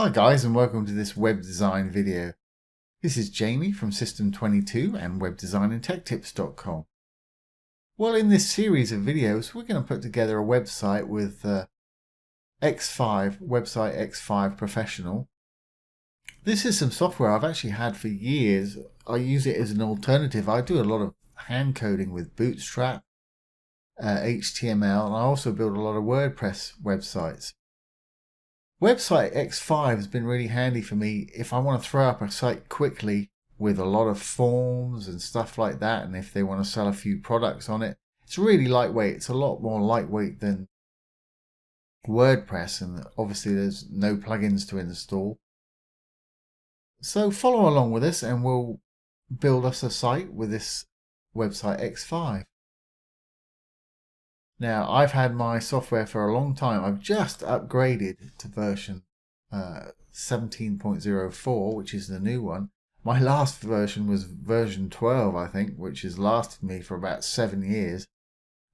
Hi guys, and welcome to this web design video. This is Jamie from System22 and webdesignandtechtips.com. Well, in this series of videos we're going to put together a website with X5, Website X5 Professional. This is some software I've actually had for years. I use it as an alternative. I do a lot of hand coding with Bootstrap, HTML, and I also build a lot of WordPress websites. Website X5 has been really handy for me if I want to throw up a site quickly with a lot of forms and stuff like that, and if they want to sell a few products on it. It's really lightweight. It's a lot more lightweight than WordPress, and obviously there's no plugins to install. So follow along with us and we'll build us a site with this Website X5. Now, I've had my software for a long time. I've just upgraded to version 17.04, which is the new one. My last version was version 12, I think, which has lasted me for about 7 years.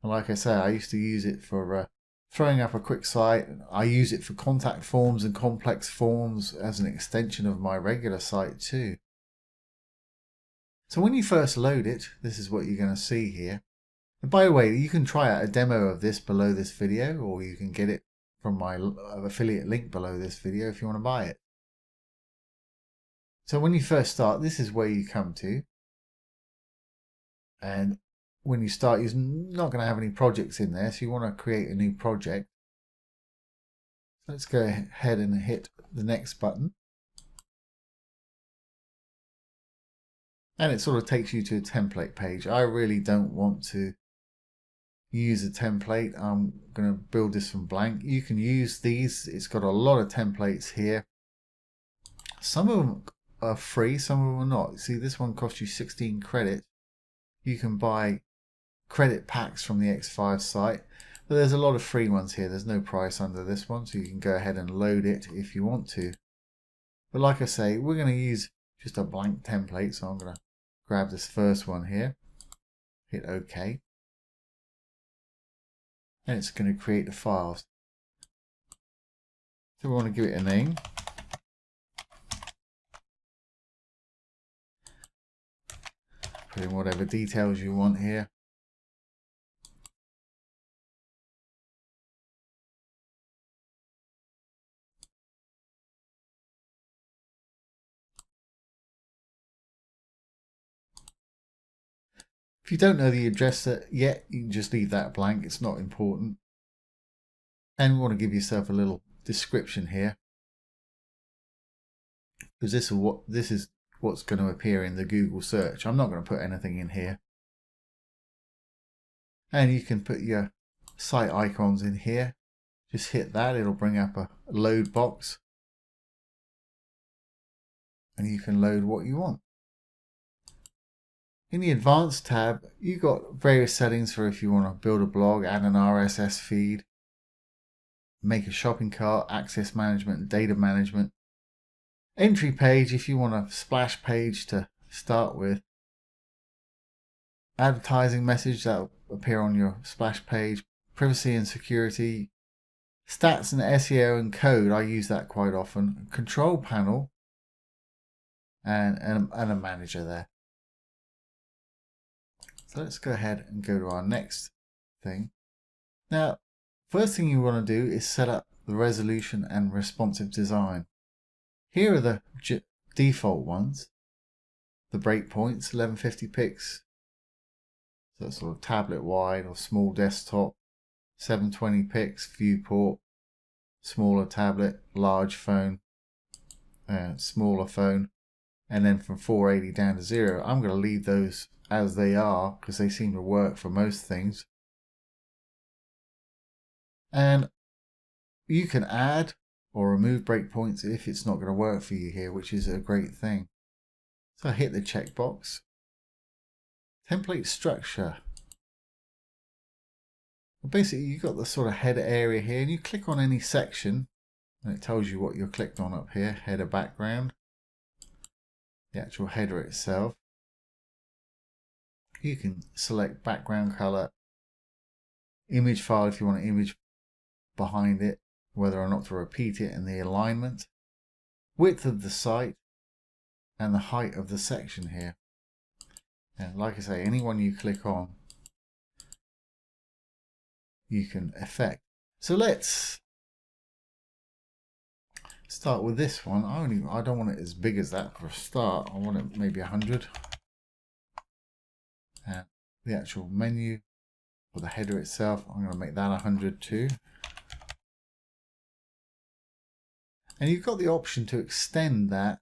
And like I say, I used to use it for throwing up a quick site. I use it for contact forms and complex forms as an extension of my regular site too. So when you first load it, this is what you're going to see here. And by the way, you can try out a demo of this below this video, or you can get it from my affiliate link below this video if you want to buy it. So when you first start, this is where you come to. And when you start, you're not going to have any projects in there, so you want to create a new project. So let's go ahead and hit the next button. And it sort of takes you to a template page. I really don't want to use a template. I'm going to build this from blank. You can use these. It's got a lot of templates here. Some of them are free, some of them are not. See, this one costs you 16 credits. You can buy credit packs from the X5 site, but there's a lot of free ones here. There's no price under this one, so you can go ahead and load it if you want to. But like I say, we're going to use just a blank template, so I'm going to grab this first one here, hit OK. And it's going to create the files. So we want to give it a name. Put in whatever details you want here. If you don't know the address yet, you can just leave that blank. It's not important. And you want to give yourself a little description here, because this is what's going to appear in the Google search. I'm not going to put anything in here. And you can put your site icons in here. Just hit that. It'll bring up a load box. And you can load what you want. In the Advanced tab, you've got various settings for if you want to build a blog, add an RSS feed, make a shopping cart, access management, data management. Entry page if you want a splash page to start with. Advertising message that will appear on your splash page. Privacy and security. Stats and SEO and code, I use that quite often. Control panel and a manager there. So let's go ahead and go to our next thing. Now, first thing you want to do is set up the resolution and responsive design. Here are the default ones. The breakpoints, 1150 pix. So it's sort of tablet wide or small desktop. 720 pix, viewport. Smaller tablet, large phone, smaller phone. And then from 480 down to 0. I'm going to leave those as they are because they seem to work for most things. And you can add or remove breakpoints if it's not going to work for you here, which is a great thing. So I hit the checkbox. Template structure. Well, basically you've got the sort of header area here, and you click on any section and it tells you what you're clicked on up here. Header background. The actual header itself. You can select background color, image file if you want an image behind it, whether or not to repeat it, and the alignment. width of the site, and the height of the section here. And like I say, any one you click on, you can affect. So let's start with this one. I don't want it as big as that for a start. I want it maybe 100. And the actual menu for the header itself, I'm going to make that 100 too. And you've got the option to extend that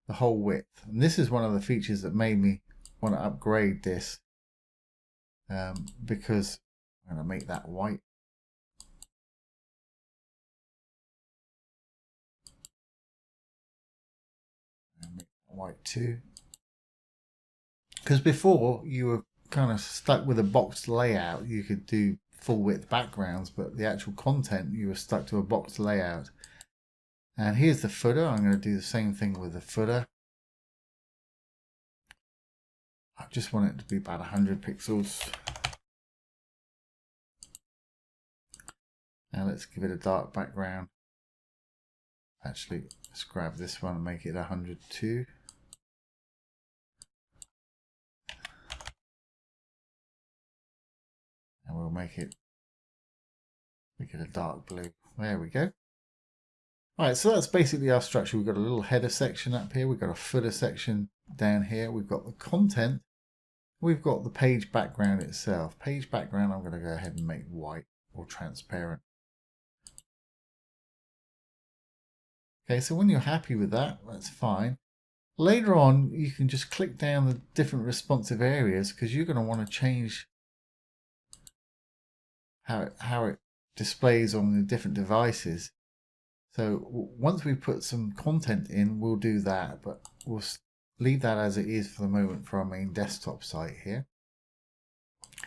the whole width. And this is one of the features that made me want to upgrade this, because I'm going to make that white. And make that white too. Because before you were kind of stuck with a boxed layout. You could do full width backgrounds, but the actual content, you were stuck to a boxed layout. And here's the footer. I'm going to do the same thing with the footer. I just want it to be about 100 pixels. Now let's give it a dark background. Actually, let's grab this one and make it 100 too. And we'll make it a dark blue. There we go. Alright, so that's basically our structure. We've got a little header section up here. We've got a footer section down here. We've got the content. We've got the page background itself. Page background, I'm going to go ahead and make white or transparent. Okay, so when you're happy with that, that's fine. Later on, you can just click down the different responsive areas because you're going to want to change how it displays on the different devices. So once we put some content in, we'll do that, but we'll leave that as it is for the moment for our main desktop site here.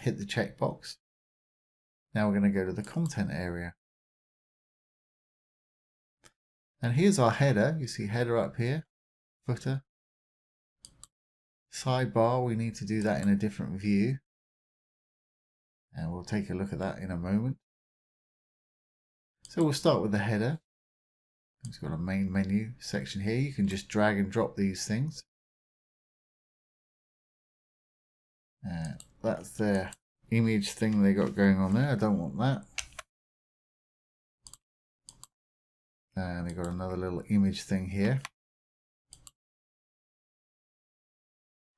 Hit the checkbox. Now we're going to go to the content area. And here's our header. You see header up here, footer. Sidebar, we need to do that in a different view. And we'll take a look at that in a moment. So we'll start with the header. It's got a main menu section here. You can just drag and drop these things. That's their image thing they got going on there. I don't want that. And they got another little image thing here.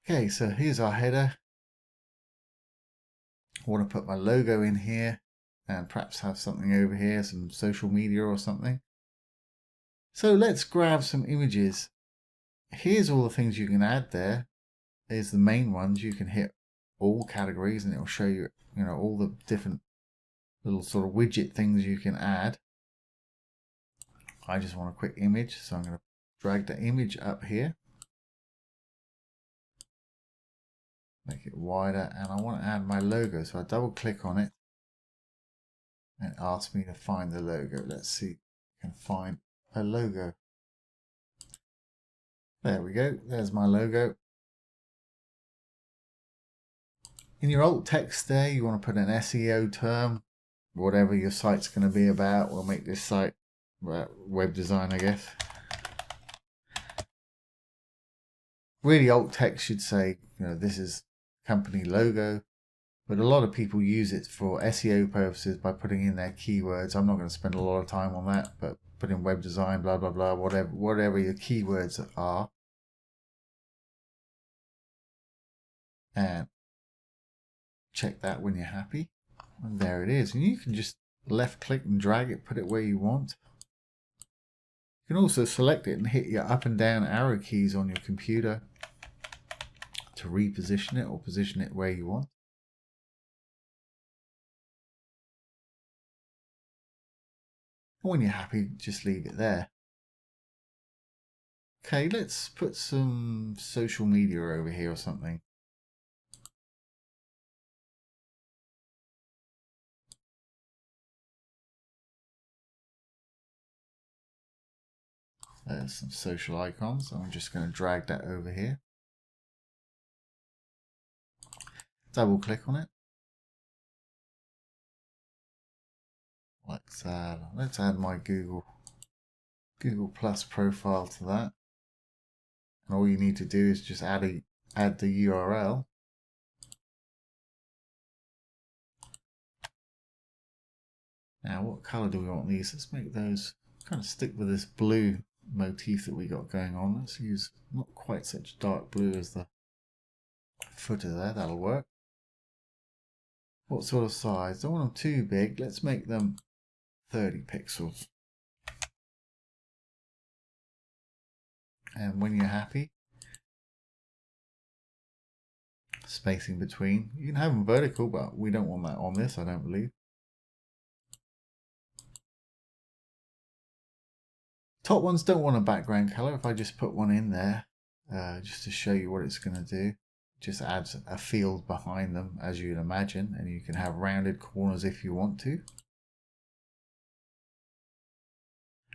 Okay, so here's our header. I want to put my logo in here and perhaps have something over here, some social media or something. So let's grab some images. Here's all the things you can add there. There's the main ones. You can hit all categories and it'll show you, all the different little sort of widget things you can add. I just want a quick image, so I'm going to drag the image up here. Make it wider, and I want to add my logo, so I double click on it and it asks me to find the logo. Let's see if I can find a logo. There we go, there's my logo. In your alt text there, you want to put an SEO term, whatever your site's going to be about. We'll make this site web design, I guess. Really, alt text should say, this is company logo, but a lot of people use it for SEO purposes by putting in their keywords. I'm not going to spend a lot of time on that, but put in web design, blah blah blah, whatever your keywords are, and check that when you're happy, and there it is. And you can just left click and drag it, put it where you want. You can also select it and hit your up and down arrow keys on your computer to reposition it or position it where you want. And when you're happy, just leave it there. Okay, let's put some social media over here or something. There's some social icons. I'm just going to drag that over here. Double click on it. Let's add my Google Google Plus profile to that. And all you need to do is just add the URL. Now, what color do we want these? Let's make those kind of stick with this blue motif that we got going on. Let's use not quite such dark blue as the footer there. That'll work. What sort of size? Don't want them too big. Let's make them 30 pixels. And when you're happy, spacing between. You can have them vertical, but we don't want that on this, I don't believe. Top ones don't want a background color. If I just put one in there, just to show you what it's going to do, just adds a field behind them, as you'd imagine, and you can have rounded corners if you want to.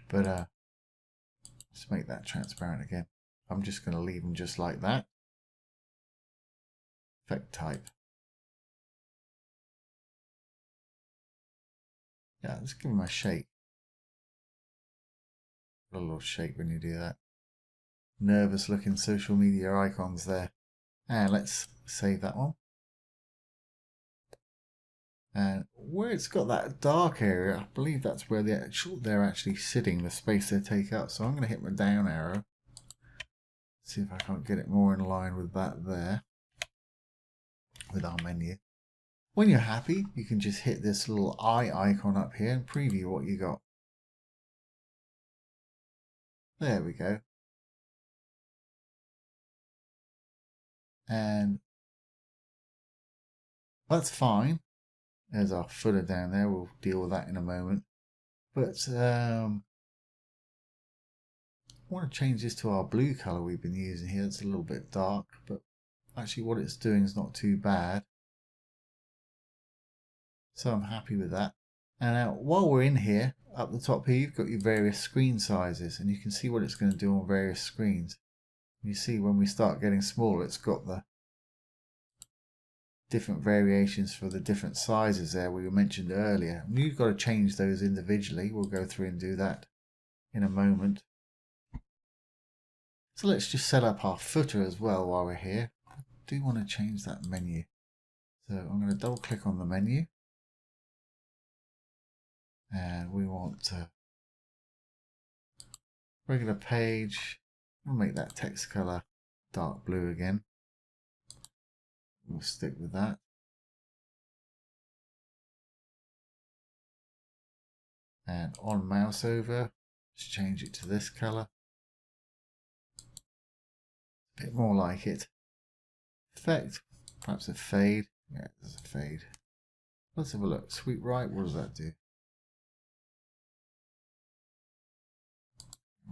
But let's make that transparent again. I'm just going to leave them just like that. Effect type. Yeah, let's give them a shape. A little shake when you do that. Nervous looking social media icons there. And let's save that one. And where it's got that dark area, I believe that's where they're actually sitting, the space they take up. So I'm going to hit my down arrow. See if I can't get it more in line with that there. With our menu. When you're happy, you can just hit this little eye icon up here and preview what you got. There we go. And that's fine. There's our footer down there. We'll deal with that in a moment. But I want to change this to our blue color we've been using here. It's a little bit dark, but actually what it's doing is not too bad. So I'm happy with that. And now while we're in here, up the top here, you've got your various screen sizes, and you can see what it's going to do on various screens. You see when we start getting smaller, it's got the different variations for the different sizes there we mentioned earlier. And you've got to change those individually. We'll go through and do that in a moment. So let's just set up our footer as well while we're here. I do want to change that menu. So I'm going to double click on the menu. And we want regular page. We'll make that text color dark blue again. We'll stick with that. And on mouse over, just change it to this color. A bit more like it. Effect, perhaps a fade. Yeah, there's a fade. Let's have a look. Sweep right, what does that do?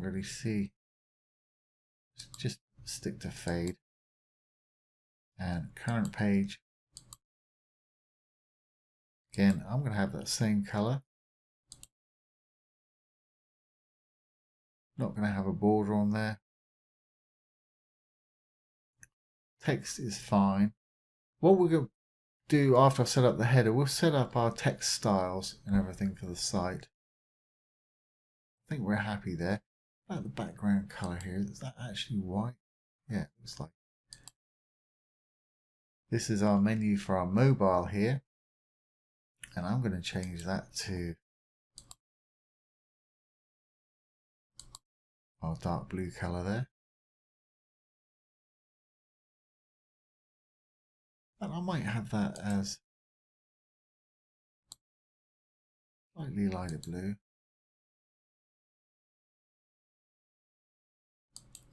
Really see. Just stick to fade. And current page. Again, I'm going to have that same color. Not going to have a border on there. Text is fine. What we're going to do after I've set up the header, we'll set up our text styles and everything for the site. I think we're happy there. About the background color here, is that actually white? Yeah, it looks like. This is our menu for our mobile here. And I'm going to change that to our dark blue color there. And I might have that as slightly lighter blue.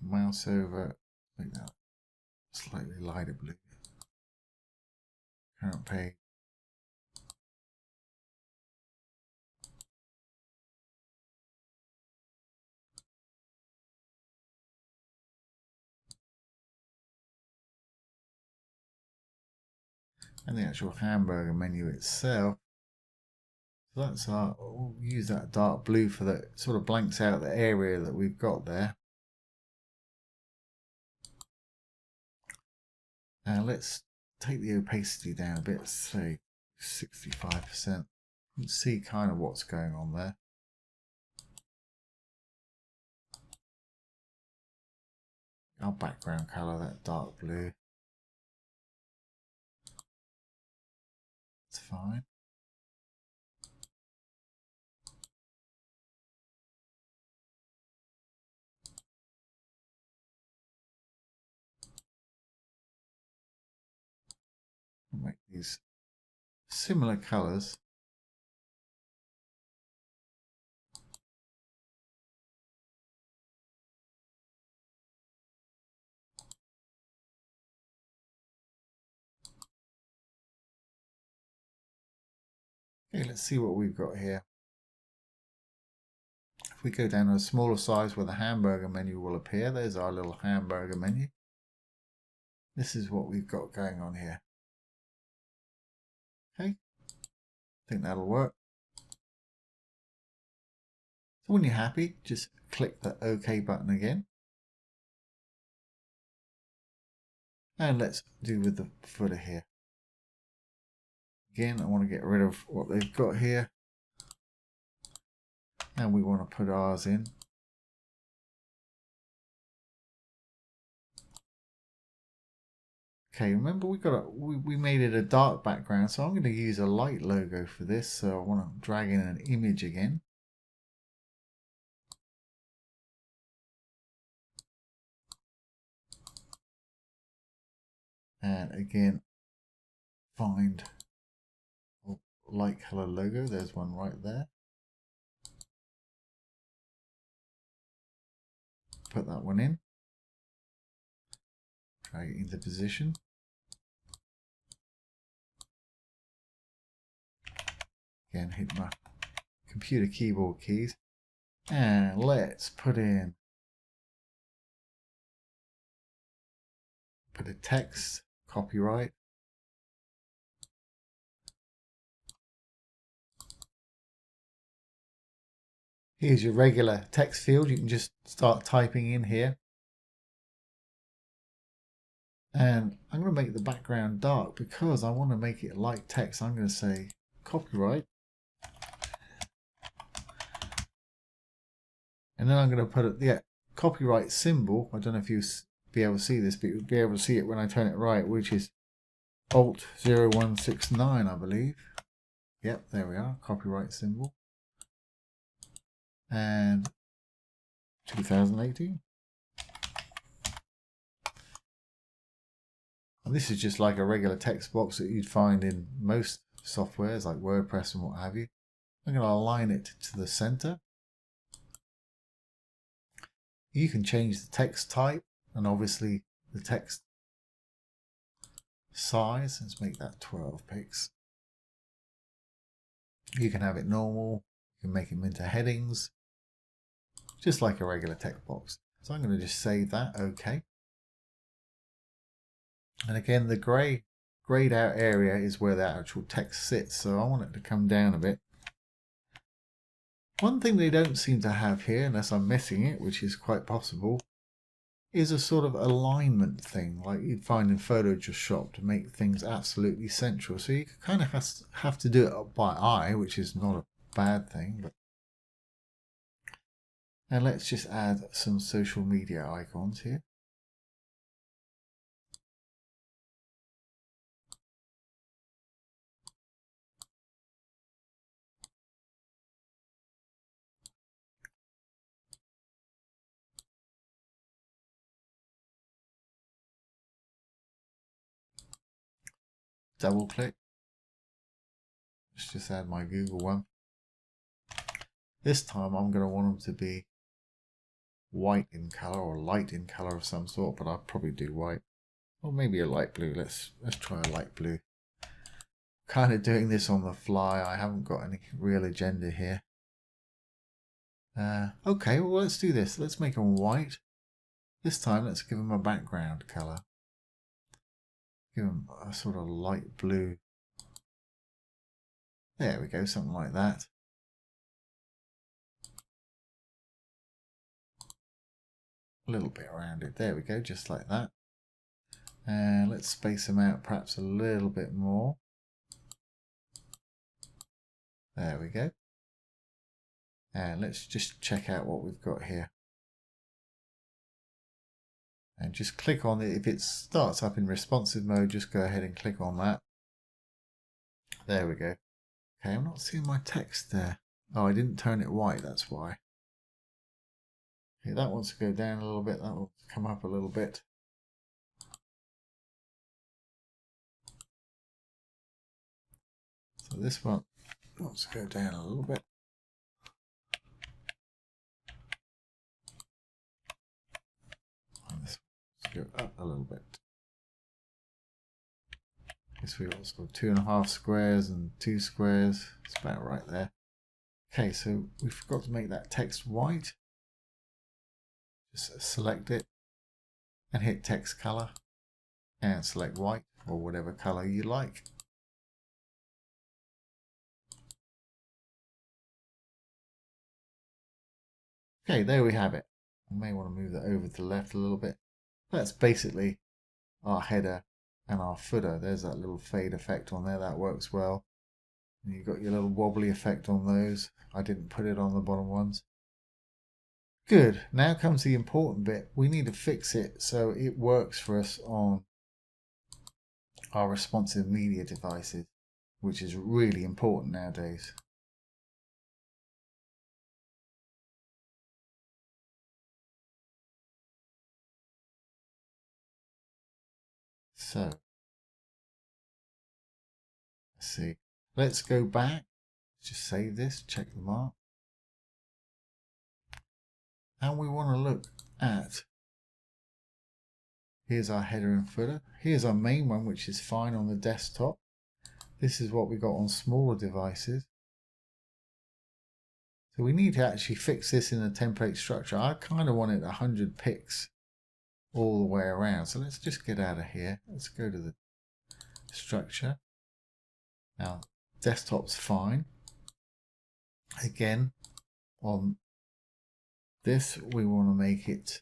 Mouse over, like that, slightly lighter blue. Current page. And the actual hamburger menu itself. So that's our, we'll use that dark blue for that, sort of blanks out the area that we've got there. Now let's take the opacity down a bit, say 65%. You can see kind of what's going on there. Our background color, that dark blue. It's fine. We'll make these similar colors. Okay, let's see what we've got here. If we go down to a smaller size where the hamburger menu will appear, there's our little hamburger menu. This is what we've got going on here. Okay, I think that'll work. So when you're happy, just click the OK button again. And let's do with the footer here. Again, I want to get rid of what they've got here. And we want to put ours in. Okay, remember we made it a dark background, so I'm going to use a light logo for this. So I want to drag in an image again. And again, find a light color logo. There's one right there. Put that one in. Drag it into position. Again, hit my computer keyboard keys. And let's put a text, copyright. Here's your regular text field. You can just start typing in here. And I'm going to make the background dark because I want to make it light text. I'm going to say copyright. And then I'm going to put the copyright symbol. I don't know if you'll be able to see this, but you'll be able to see it when I turn it right, which is Alt 0169, I believe. Yep, there we are, copyright symbol. And 2018. And this is just like a regular text box that you'd find in most softwares like WordPress and what have you. I'm going to align it to the center. You can change the text type and obviously the text size. Let's make that 12 pixels. You can have it normal. You can make them into headings, just like a regular text box. So I'm going to just save that. OK. And again, the grayed out area is where the actual text sits. So I want it to come down a bit. One thing they don't seem to have here, unless I'm missing it, which is quite possible, is a sort of alignment thing like you'd find in Photoshop to make things absolutely central. So you kind of have to do it by eye, which is not a bad thing. But and let's just add some social media icons here. Double click. Let's just add my Google one. This time I'm going to want them to be white in color or light in color of some sort, but I'll probably do white. Or maybe a light blue. Let's try a light blue. Kind of doing this on the fly. I haven't got any real agenda here. Okay, well let's do this. Let's make them white. This time let's give them a background color. Give them a sort of light blue. There we go, something like that. A little bit around it. There we go, just like that. And let's space them out perhaps a little bit more. There we go. And let's just check out what we've got here. And just click on it. If it starts up in responsive mode, just go ahead and click on that. There we go. Okay, I'm not seeing my text there. Oh, I didn't turn it white, that's why. Okay, that wants to go down a little bit. That will come up a little bit. So this one wants to go down a little bit. And this wants to go up a little bit. This we've also got 2.5 squares and 2 squares. It's about right there. Okay, so we forgot to make that text white. Just select it and hit text color and select white or whatever color you like. Okay, there we have it. I may want to move that over to the left a little bit. That's basically our header and our footer. There's that little fade effect on there. That works well. And you've got your little wobbly effect on those. I didn't put it on the bottom ones. Good. Now comes the important bit. We need to fix it so it works for us on our responsive media devices, which is really important nowadays. So, let's see. Let's go back. Just save this, check the mark. And we want to look at, here's our header and footer. Here's our main one, which is fine on the desktop. This is what we got on smaller devices. So we need to actually fix this in the template structure. I kind of want it 100 pics all the way around. So let's just get out of here. Let's go to the structure. Now, desktop's fine. Again, on this, we want to make it,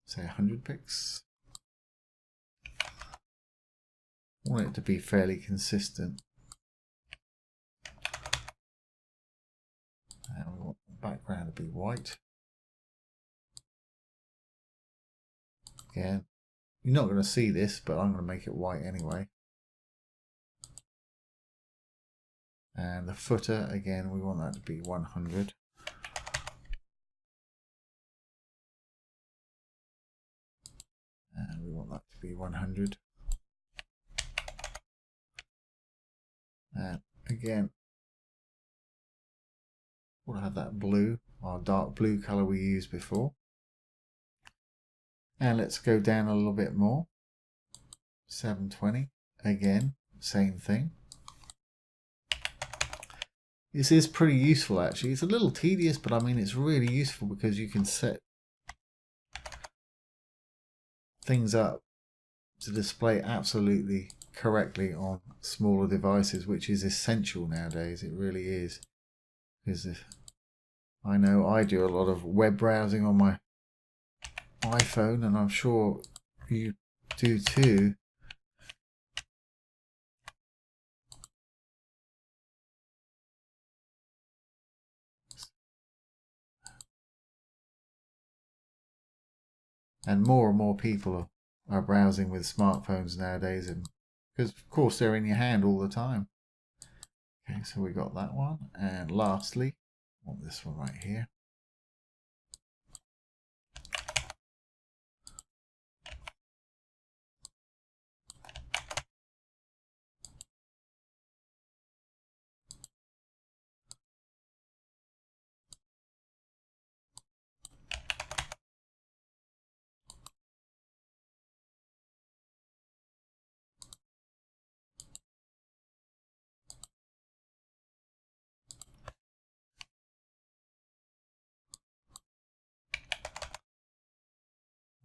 say, 100 pics. I want it to be fairly consistent. And we want the background to be white. Again, you're not going to see this, but I'm going to make it white anyway. And the footer, again, we want that to be 100. And we want that to be 100. And again, we'll have that blue, our dark blue color we used before. And let's go down a little bit more. 720. Again, same thing. This is pretty useful actually. It's a little tedious, but I mean it's really useful because you can set things up to display absolutely correctly on smaller devices, which is essential nowadays. It really is. Because I know I do a lot of web browsing on my iPhone, and I'm sure you do too. And more people are browsing with smartphones nowadays, and because of course they're in your hand all the time. Okay, so we got that one, and lastly, I want this one right here.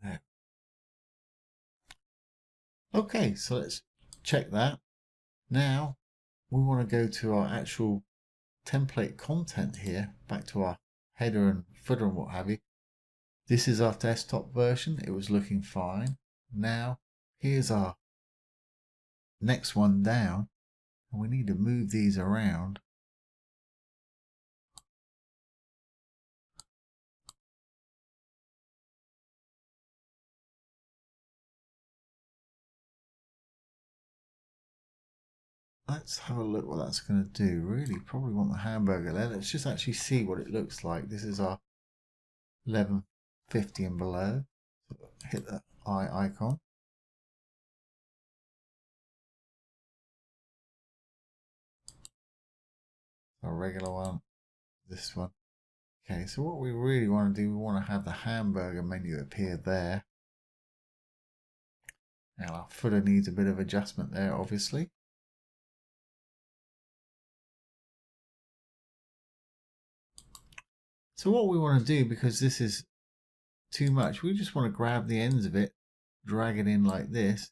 There. Okay, so let's check that. Now we want to go to our actual template content here, back to our header and footer and what have you. This is our desktop version. It was looking fine. Now here's our next one down, and we need to move these around. let's have a look what that's going to do. Really, probably want the hamburger there. Let's just actually see what it looks like. This is our 1150 and below. Hit the eye icon. Our regular one, this one. Okay, so what we really want to do, we want to have the hamburger menu appear there. Now our footer needs a bit of adjustment there, obviously. So what we want to do, because this is too much, we just want to grab the ends of it, drag it in like this,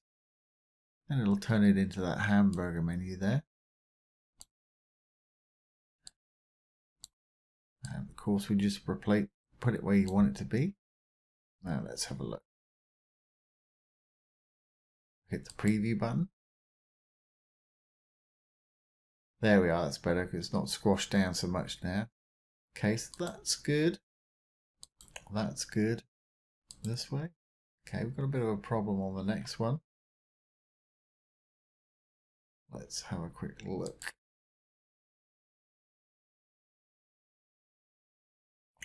and it'll turn it into that hamburger menu there. And of course we just put it where you want it to be. Now let's have a look. Hit the preview button. There we are, that's better because it's not squashed down so much now. Okay, so that's good. That's good. This way. Okay, we've got a bit of a problem on the next one. Let's have a quick look.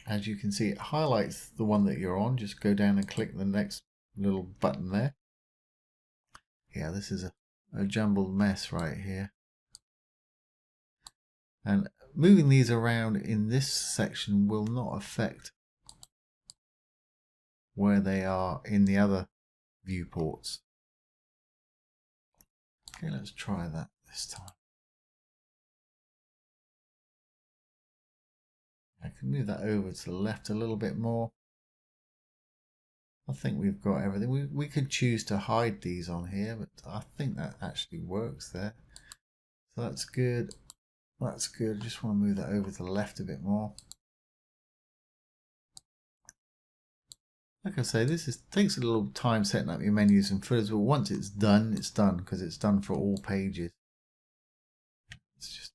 As you can see, it highlights the one that you're on. Just go down and click the next little button there. Yeah, this is a jumbled mess right here. And moving these around in this section will not affect where they are in the other viewports. Okay, let's try that this time. I can move that over to the left a little bit more. I think we've got everything. We could choose to hide these on here, but I think that actually works there. So that's good. That's good. I just want to move that over to the left a bit more. Like I say, this takes a little time setting up your menus and footers, but once it's done because it's done for all pages. It's just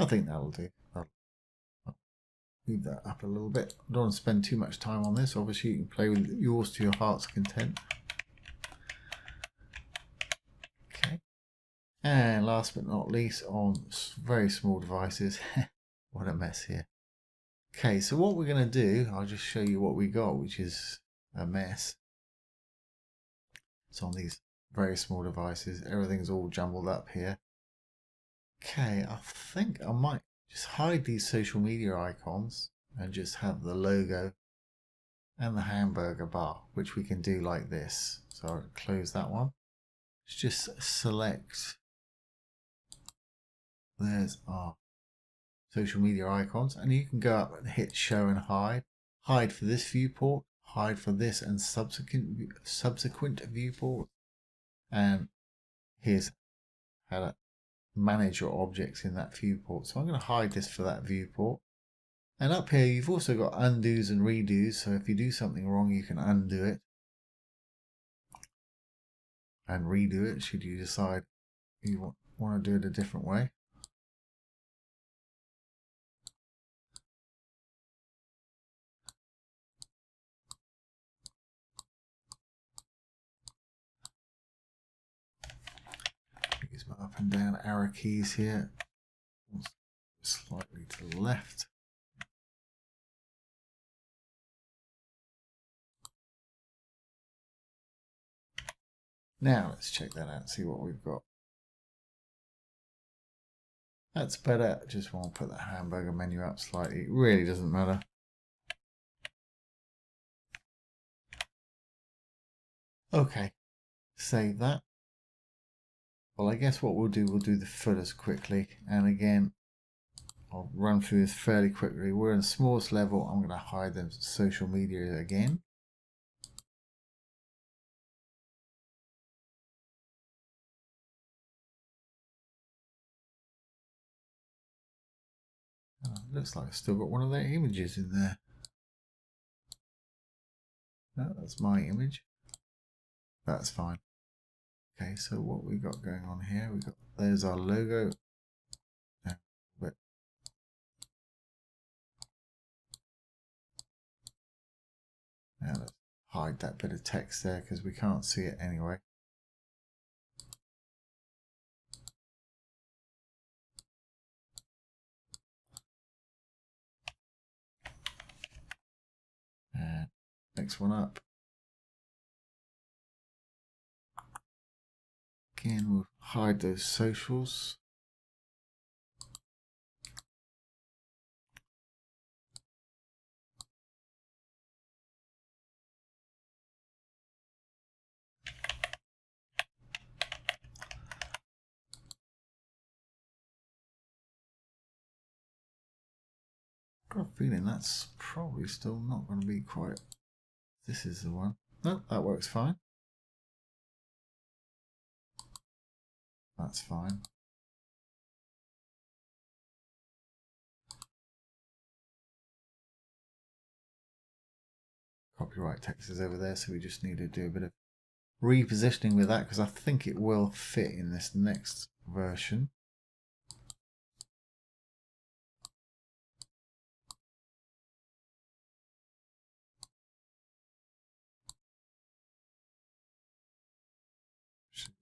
I think that'll do. I'll move that up a little bit. I don't want to spend too much time on this. Obviously, you can play with yours to your heart's content. Okay. And last but not least, on very small devices. What a mess here. Okay, so what we're going to do, I'll just show you what we got, which is a mess. It's on these very small devices. Everything's all jumbled up here. Okay, I think I might just hide these social media icons and just have the logo and the hamburger bar, which we can do like this. So I'll close that one. Let's just select. There's our social media icons, and you can go up and hit show and hide. Hide for this viewport, hide for this and subsequent viewport. And here's how to manage your objects in that viewport. So I'm going to hide this for that viewport. And up here you've also got undos and redos, so if you do something wrong you can undo it and redo it should you decide you want to do it a different way. Use my up and down arrow keys here, slightly to the left. Now let's check that out and see what we've got. That's better. Just want to put the hamburger menu up slightly. It really doesn't matter. Okay, save that. Well, I guess what we'll do the footers quickly. And again, I'll run through this fairly quickly. We're in the smallest level. I'm going to hide them social media again. Looks like I've still got one of their images in there. No, that's my image. That's fine. Okay, so what we got going on here, there's our logo. But Now let's hide that bit of text there because we can't see it anyway. And next one up. Again, we'll hide those socials. Got a feeling that's probably still not going to be quite. This is the one. No, that works fine. That's fine. Copyright text is over there, so we just need to do a bit of repositioning with that because I think it will fit in this next version.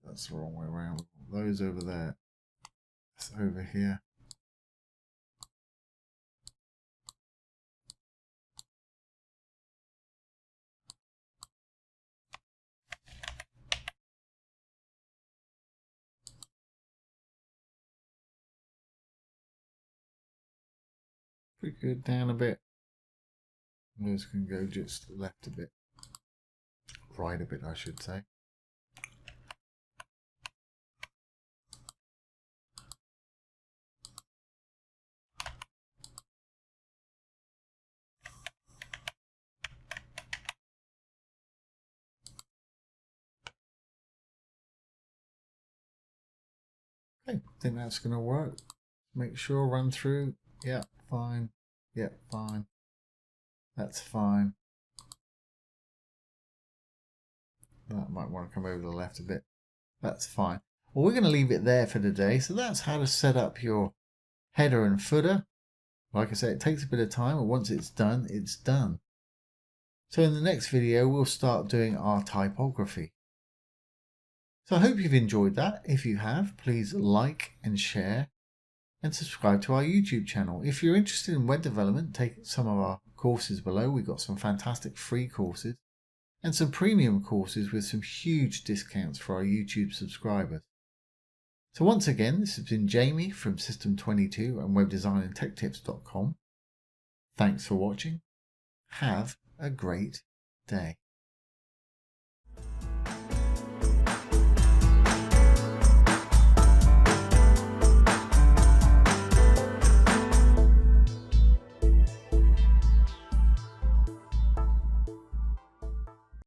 That's the wrong way around. Those over there. That's over here. Pretty good. Down a bit. Those can go just left a bit. Right a bit, I should say. Okay, I think that's going to work. Make sure, run through. Yeah, fine. Yeah, fine. That's fine. That might want to come over the left a bit. That's fine. Well, we're going to leave it there for today. So that's how to set up your header and footer. Like I said, it takes a bit of time, but once it's done, it's done. So in the next video, we'll start doing our typography. So I hope you've enjoyed that. If you have, please like and share and subscribe to our YouTube channel. If you're interested in web development, take some of our courses below. We've got some fantastic free courses and some premium courses with some huge discounts for our YouTube subscribers. So once again, this has been Jamie from System22 and webdesignandtechtips.com. Thanks for watching. Have a great day.